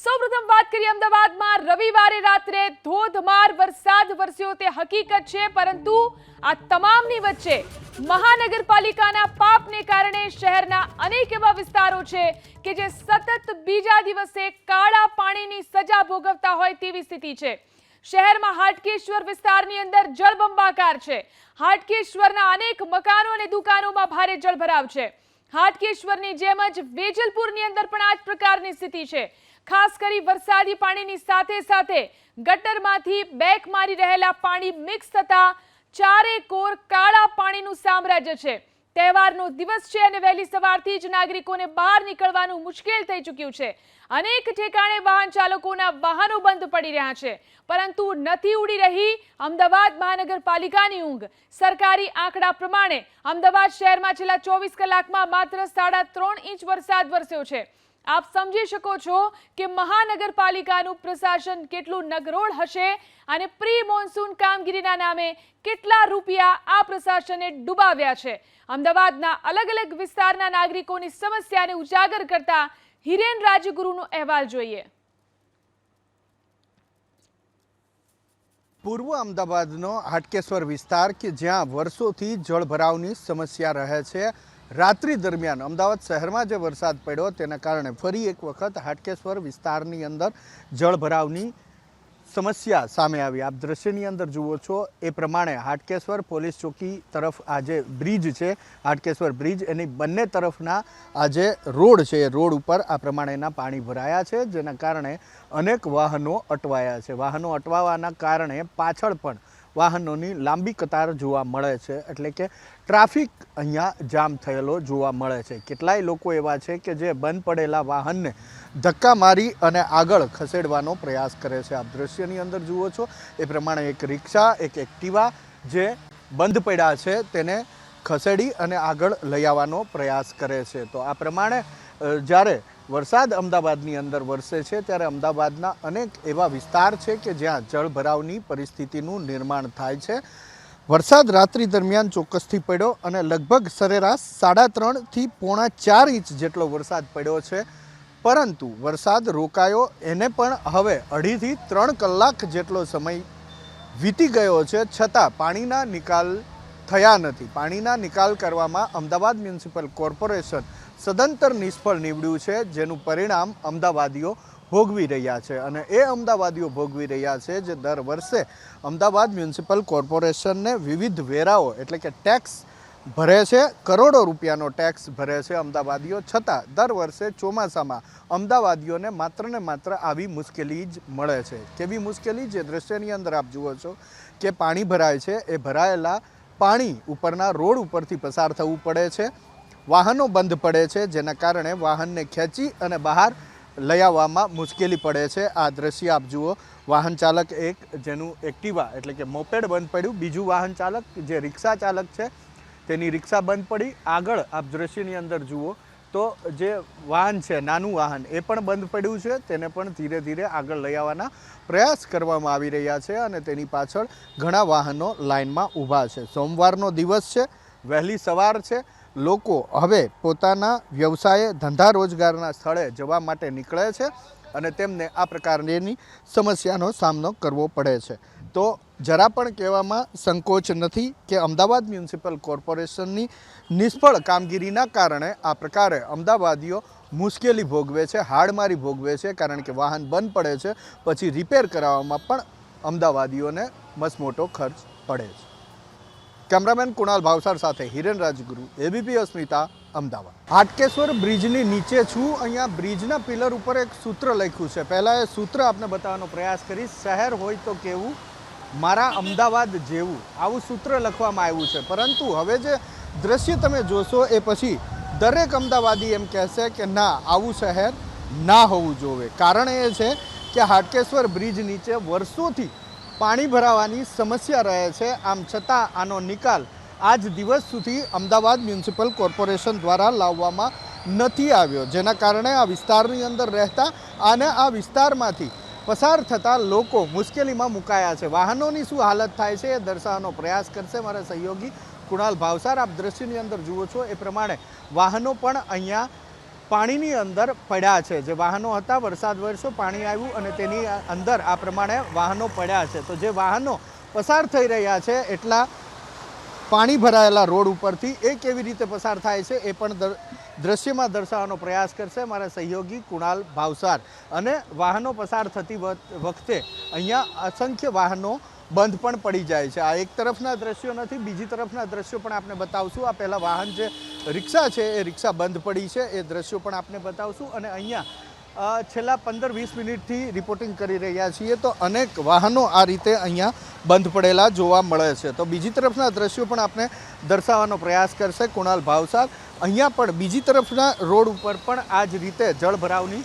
સૌપ્રથમ વાત કરીએ અમદાવાદમાં રવિવારે રાત્રે ધોધમાર વરસાદ વરસ્યો તે હકીકત છે, પરંતુ આ તમામની વચ્ચે મહાનગરપાલિકાના પાપને કારણે શહેરના અનેક એવા વિસ્તારો છે કે જે સતત બીજા દિવસે કાળા પાણીની સજા ભોગવતા હોય તેવી સ્થિતિ છે। શહેરમાં હાટકેશ્વર વિસ્તારની અંદર જળબંબાકાર છે। હાટકેશ્વરના અનેક મકાનો અને દુકાનોમાં ભારે જળભરાવ છે। હાટકેશ્વરની જેમ જ વેજલપુરની અંદર પણ આ જ પ્રકારની સ્થિતિ છે। ખાસ કરી વરસાદી પાણીની સાથે સાથે ગટરમાંથી બેક મારી રહેલા પાણી મિક્સ થતા ચારે કોર કાળા પાણીનું સામ્રાજ્ય છે। તહેવારનો દિવસ છે અને વહેલી સવારથી જ નાગરિકોને બહાર નીકળવાનું મુશ્કેલ થઈ ચૂક્યું છે। અનેક ઠેકાણે વાહન ચાલકોના વાહનો બંધ પડી રહ્યા છે, પરંતુ નથી ઉડી રહી અમદાવાદ મહાનગરપાલિકાની ઊંઘ। સરકારી આંકડા પ્રમાણે અમદાવાદ શહેરમાં છેલ્લા 24 કલાકમાં માત્ર 3.5 ઇંચ વરસાદ વરસ્યો છે। આપ સમજી શકો છો કે મહાનગરપાલિકાનું પ્રશાસન કેટલું નગરોળ હશે અને પ્રી મોન્સૂન કામગીરીના નામે કેટલા રૂપિયા આ પ્રશાસને ડૂબાવ્યા છે। અમદાવાદના અલગ અલગ વિસ્તારના નાગરિકોની સમસ્યાને ઉજાગર કરતા હિરેન રાજગુરુનો અહેવાલ જોઈએ। પૂર્વ અમદાવાદનો હાટકેશ્વર વિસ્તાર કે જ્યાં વર્ષોથી જળભરાવની સમસ્યા રહે છે। રાત્રિ દરમિયાન અમદાવાદ શહેરમાં જે વરસાદ પડ્યો તેના કારણે ફરી એક વખત હાટકેશ્વર વિસ્તારની અંદર જળભરાવની સમસ્યા સામે આવી। આપ દ્રશ્યની અંદર જુઓ છો એ પ્રમાણે હાટકેશ્વર પોલીસ ચોકી તરફ આ જે બ્રિજ છે, હાટકેશ્વર બ્રિજ, એની બંને તરફના આ જે રોડ છે એ રોડ ઉપર આ પ્રમાણેના પાણી ભરાયા છે, જેના કારણે અનેક વાહનો અટવાયા છે। વાહનો અટવાવાના કારણે પાછળ પણ વાહનોની લાંબી કતાર જોવા મળે છે, એટલે કે ટ્રાફિક અહીંયા જામ થયેલો જોવા મળે છે। કેટલાય લોકો એવા છે કે જે બંધ પડેલા વાહનને ધક્કા મારી અને આગળ ખસેડવાનો પ્રયાસ કરે છે। આપ દ્રશ્યની અંદર જુઓ છો એ પ્રમાણે એક રિક્ષા, એક એક્ટિવા જે બંધ પડ્યા છે તેને ખસેડી અને આગળ લઈ આવવાનો પ્રયાસ કરે છે। તો આ પ્રમાણે જ્યારે વરસાદ અમદાવાદની અંદર વરસે છે ત્યારે અમદાવાદના અનેક એવા વિસ્તાર છે કે જ્યાં જળભરાવની પરિસ્થિતિનું નિર્માણ થાય છે। વરસાદ રાત્રિ દરમિયાન ચોક્કસથી પડ્યો અને લગભગ સરેરાશ 3.5 થી 4 ઇંચ જેટલો વરસાદ પડ્યો છે, પરંતુ વરસાદ રોકાયો એને પણ હવે 2.5 થી 3 કલાક જેટલો સમય વીતી ગયો છે, છતાં પાણીના નિકાલ થયા નથી। પાણીના નિકાલ કરવામાં અમદાવાદ મ્યુનિસિપલ કોર્પોરેશન સદંતર નિષ્ફળ નીવડ્યું છે, જેનું પરિણામ અમદાવાદીઓ ભોગવી રહ્યા છે। અને એ અમદાવાદીઓ ભોગવી રહ્યા છે જે દર વર્ષે અમદાવાદ મ્યુનિસિપલ કોર્પોરેશનને વિવિધ વેરાઓ એટલે કે ટેક્સ ભરે છે, કરોડો રૂપિયાનો ટેક્સ ભરે છે અમદાવાદીઓ, છતાં દર વર્ષે ચોમાસામાં અમદાવાદીઓને માત્ર ને માત્ર આવી મુશ્કેલી જ મળે છે। કેવી મુશ્કેલી? જે દ્રશ્યની અંદર આપ જુઓ છો કે પાણી ભરાય છે, એ ભરાયેલા પાણી ઉપરના રોડ ઉપરથી પસાર થવું પડે છે, વાહનો બંધ પડે છે, જેના કારણે વાહનને ખેંચી અને બહાર લઈ આવવામાં મુશ્કેલી પડે છે। આ દ્રશ્ય આપ જુઓ, વાહન ચાલક એક જેનું એક્ટિવા એટલે કે મોપેડ બંધ પડ્યું, બીજું વાહન ચાલક જે રિક્ષા ચાલક છે તેની રિક્ષા બંધ પડી। આગળ આપ દ્રશ્યની અંદર જુઓ તો જે વાહન છે, નાનું વાહન, એ પણ બંધ પડ્યું છે, તેને પણ ધીરે ધીરે આગળ લઈ આવવાના પ્રયાસ કરવામાં આવી રહ્યા છે અને તેની પાછળ ઘણા વાહનો લાઇનમાં ઊભા છે। સોમવારનો દિવસ છે, વહેલી સવાર છે, લોકો હવે પોતાના વ્યવસાય, ધંધા રોજગારના સ્થળે જવા માટે નીકળે છે અને તેમને આ પ્રકારની સમસ્યાનો સામનો કરવો પડે છે। તો જરા પણ કહેવામાં સંકોચ નથી કે અમદાવાદ મ્યુનિસિપલ કોર્પોરેશનની નિષ્ફળ કામગીરીના કારણે આ પ્રકારે અમદાવાદીઓ મુશ્કેલી ભોગવે છે, હાડમારી ભોગવે છે, કારણ કે વાહન બંધ પડે છે પછી રિપેર કરાવવામાં પણ અમદાવાદીઓને મસમોટો ખર્ચ પડે છે। કેમેરામેન કુણાલ ભાવસાર સાથે હિરેન રાજગુરુ, એબીપી અસ્મિતા, અમદાવાદ। હાટકેશ્વર બ્રિજની નીચે છું। અહીંયા બ્રિજના પિલર ઉપર એક સૂત્ર લખ્યું છે, પહેલાં એ સૂત્ર આપને બતાવવાનો પ્રયાસ કરીશ। શહેર હોય તો કેવું, મારા અમદાવાદ જેવું, આવું સૂત્ર લખવામાં આવ્યું છે, પરંતુ હવે જે દ્રશ્ય તમે જોશો એ પછી દરેક અમદાવાદી એમ કહેશે કે ના, આવું શહેર ના હોવું જોઈએ। કારણ એ છે કે હાટકેશ્વર બ્રિજ નીચે વર્ષોથી પાણી ભરાવાની સમસ્યા રહે છે, આમ છતાં આનો નિકાલ આજ દિવસ સુધી અમદાવાદ મ્યુનિસિપલ કોર્પોરેશન દ્વારા લાવવામાં નથી આવ્યો, જેના કારણે આ વિસ્તારની અંદર રહેતા અને આ વિસ્તારમાંથી પસાર થતા લોકો મુશ્કેલીમાં મુકાયા છે। વાહનોની શું હાલત થાય છે એ દર્શાવવાનો પ્રયાસ કરશે મારા સહયોગી કુણાલ ભાવસાર। આપ દ્રશ્યની અંદર જુઓ છો એ પ્રમાણે વાહનો પણ અહીંયા પાણીની અંદર પડ્યા છે. જે વાહનો હતા, વરસાદ વરસ્યો, પાણી આવ્યું અને તેની અંદર આ પ્રમાણે વાહનો પડ્યા છે. તો જે વાહનો પસાર થઈ રહ્યા છે એટલા પાણી ભરાયેલા રોડ ઉપરથી એ કેવી રીતે પસાર થાય છે એ પણ દ્રશ્યમાં દર્શાવવાનો પ્રયાસ કરશે મારા સહયોગી કુણાલ ભાવસાર. અને વાહનો પસાર થતી વખતે અહીંયા અસંખ્ય વાહનો બંધ પણ પડી જાય છે. આ એક તરફના દ્રશ્યો નથી, બીજી તરફના દ્રશ્યો પણ આપણે બતાવશું. આ પહેલાં વાહન જે રિક્ષા છે એ રિક્ષા બંધ પડી છે એ દ્રશ્યો પણ આપણે બતાવશું. અને અહીંયા છેલ્લા 15-20 મિનિટથી રિપોર્ટિંગ કરી રહ્યા છીએ તો અનેક વાહનો આ રીતે અહીંયા બંધ પડેલા જોવા મળે છે. તો બીજી તરફના દ્રશ્યો પણ આપણે દર્શાવવાનો પ્રયાસ કરશે કુણાલ ભાવસાર. અહીંયા પણ બીજી તરફના રોડ ઉપર પણ આ જ રીતે જળભરાવની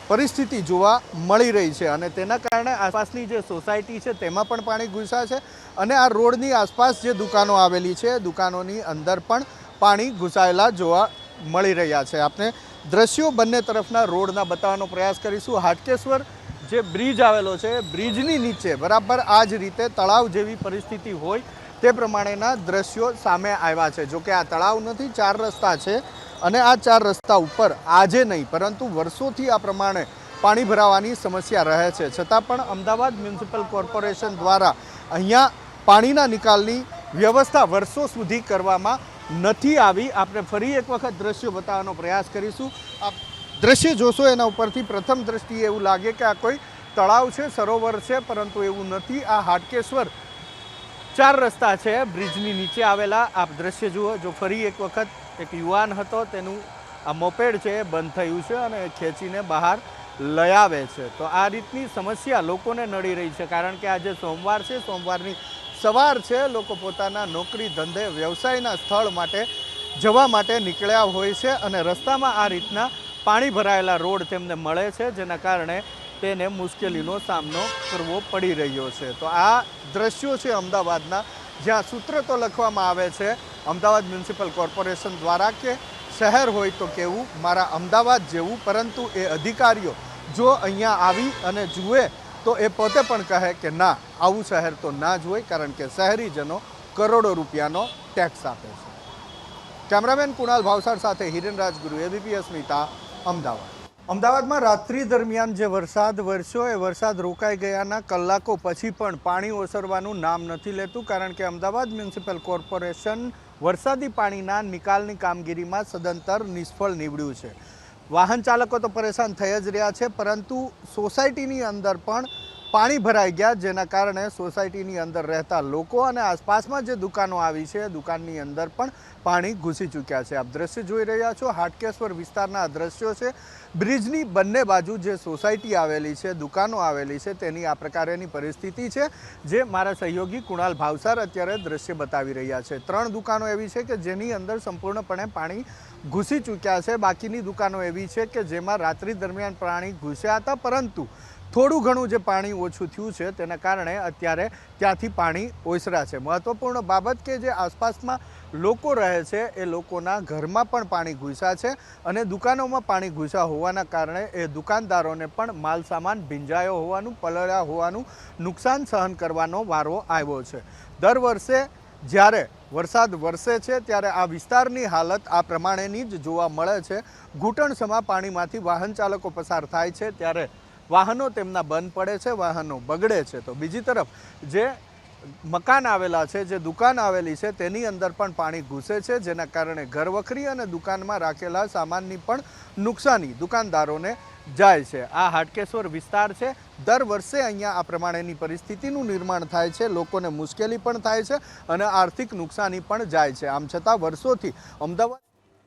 પરિસ્થિતિ જોવા મળી રહી છે અને તેના કારણે આસપાસની જે સોસાયટી છે તેમાં પણ પાણી ઘૂસ્યા છે અને આ રોડની આસપાસ જે દુકાનો આવેલી છે દુકાનોની અંદર પણ પાણી ઘૂસાયેલા જોવા મળી રહ્યા છે. આપણે દ્રશ્યો બંને તરફના રોડના બતાવવાનો પ્રયાસ કરીશું. હાટકેશ્વર જે બ્રિજ આવેલો છે બ્રિજની નીચે બરાબર આ જ રીતે તળાવ જેવી પરિસ્થિતિ હોય તે પ્રમાણેના દ્રશ્યો સામે આવ્યા છે. જોકે આ તળાવ નથી, 4 રસ્તા છે અને આ 4 રસ્તા ઉપર આજે નહીં પરંતુ વર્ષોથી આ પ્રમાણે પાણી ભરાવાની સમસ્યા રહે છે. છતાં પણ અમદાવાદ મ્યુનિસિપલ કોર્પોરેશન દ્વારા અહીંયા પાણીના નિકાલની વ્યવસ્થા વર્ષો સુધી કરવામાં નથી આવી. આપણે ફરી એક વખત દ્રશ્યો બતાવવાનો પ્રયાસ કરીશું. આપ દ્રશ્ય જોશો એના ઉપરથી પ્રથમ દ્રષ્ટિએ એવું લાગે કે આ કોઈ તળાવ છે, સરોવર છે, પરંતુ એવું નથી. આ હાટકેશ્વર 4 રસ્તા છે બ્રિજની નીચે આવેલા. આપ દ્રશ્ય જુઓ. જો ફરી એક વખત એક યુવાન હતો, તેનું આ મોપેડ છે એ બંધ થયું છે અને ખેંચીને બહાર લઈ આવે છે. તો આ રીતની સમસ્યા લોકોને નડી રહી છે કારણ કે આજે સોમવાર છે, સોમવારની સવાર છે. લોકો પોતાના નોકરી, ધંધે, વ્યવસાયના સ્થળ માટે જવા માટે નીકળ્યા હોય છે અને રસ્તામાં આ રીતના પાણી ભરાયેલા રોડ તેમને મળે છે જેના કારણે તેને મુશ્કેલીનો સામનો કરવો પડી રહ્યો છે. તો આ દ્રશ્યો છે અમદાવાદના, જ્યાં સૂત્ર તો લખવામાં આવે છે અમદાવાદ મ્યુનિસિપલ કોર્પોરેશન દ્વારા કે શહેર હોય તો કેવું, મારા અમદાવાદ જેવું, પરંતુ એ અધિકારીઓ જો અહીંયા આવી અને જુએ તો એ પોતે પણ કહે કે ના, આવું શહેર તો ના જ હોય કારણ કે શહેરીજનો કરોડો રૂપિયાનો ટેક્સ આપે છે. કેમેરામેન કુણાલ ભાવસાર સાથે હિરેન રાજગુરુ, એબીપી અસ્મિતા, અમદાવાદ. અમદાવાદમાં રાત્રિ દરમિયાન જે વરસાદ વરસ્યો એ વરસાદ રોકાઈ ગયાના કલાકો પછી પણ પાણી ઓસરવાનું નામ નથી લેતું કારણ કે અમદાવાદ મ્યુનિસિપલ કોર્પોરેશન વરસાદી પાણીના નિકાલની કામગીરીમાં સદંતર નિષ્ફળ નીવડ્યું છે. વાહન ચાલકો તો પરેશાન થઈ જ રહ્યા છે પરંતુ સોસાયટીની અંદર પણ પાણી ભરાઈ ગયા જેના કારણે સોસાયટીની અંદર રહેતા લોકો અને આસપાસમાં જે દુકાનો આવી છે દુકાનની અંદર પણ પાણી ઘૂસી ચૂક્યા છે. આપ દ્રશ્ય જોઈ રહ્યા છો હાટકેશ્વર વિસ્તારના દ્રશ્યો છે. બ્રિજની બંને બાજુ જે સોસાયટી આવેલી છે, દુકાનો આવેલી છે તેની આ પ્રકારેની પરિસ્થિતિ છે જે મારા સહયોગી કુણાલ ભાવસાર અત્યારે દ્રશ્ય બતાવી રહ્યા છે. 3 દુકાનો એવી છે કે જેની અંદર સંપૂર્ણપણે પાણી ઘૂસી ચૂક્યા છે. બાકીની દુકાનો એવી છે કે જેમાં રાત્રિ દરમિયાન પાણી ઘૂસ્યા હતા પરંતુ થોડું ઘણું જે પાણી ઓછું થયું છે તેના કારણે અત્યારે ત્યાંથી પાણી ઓસરા છે. મહત્વપૂર્ણ બાબત કે જે આસપાસમાં લોકો રહે છે એ લોકોના ઘરમાં પણ પાણી ઘૂસ્યા છે અને દુકાનોમાં પાણી ઘૂસ્યા હોવાના કારણે એ દુકાનદારોને પણ માલ સામાન ભીંજાયો હોવાનું, પલળ્યા હોવાનું નુકસાન સહન કરવાનો વારો આવ્યો છે. દર વર્ષે જ્યારે વરસાદ વરસે છે ત્યારે આ વિસ્તારની હાલત આ પ્રમાણેની જ જોવા મળે છે. ઘૂંટણસમા પાણીમાંથી વાહન ચાલકો પસાર થાય છે ત્યારે વાહનો તેમના બંધ પડે છે, વાહનો બગડે છે. તો બીજી તરફ જે મકાન આવેલા છે, જે દુકાન આવેલી છે તેની અંદર પણ પાણી ઘૂસે છે જેના કારણે ઘરવખરી અને દુકાનમાં રાખેલા સામાનની પણ નુકસાની દુકાનદારોને જાય છે. આ હાટકેશ્વર વિસ્તાર છે. દર વર્ષે અહીંયા આ પ્રમાણેની પરિસ્થિતિનું નિર્માણ થાય છે. લોકોને મુશ્કેલી પણ થાય છે અને આર્થિક નુકસાની પણ જાય છે. આમ છતાં વર્ષોથી અમદાવાદ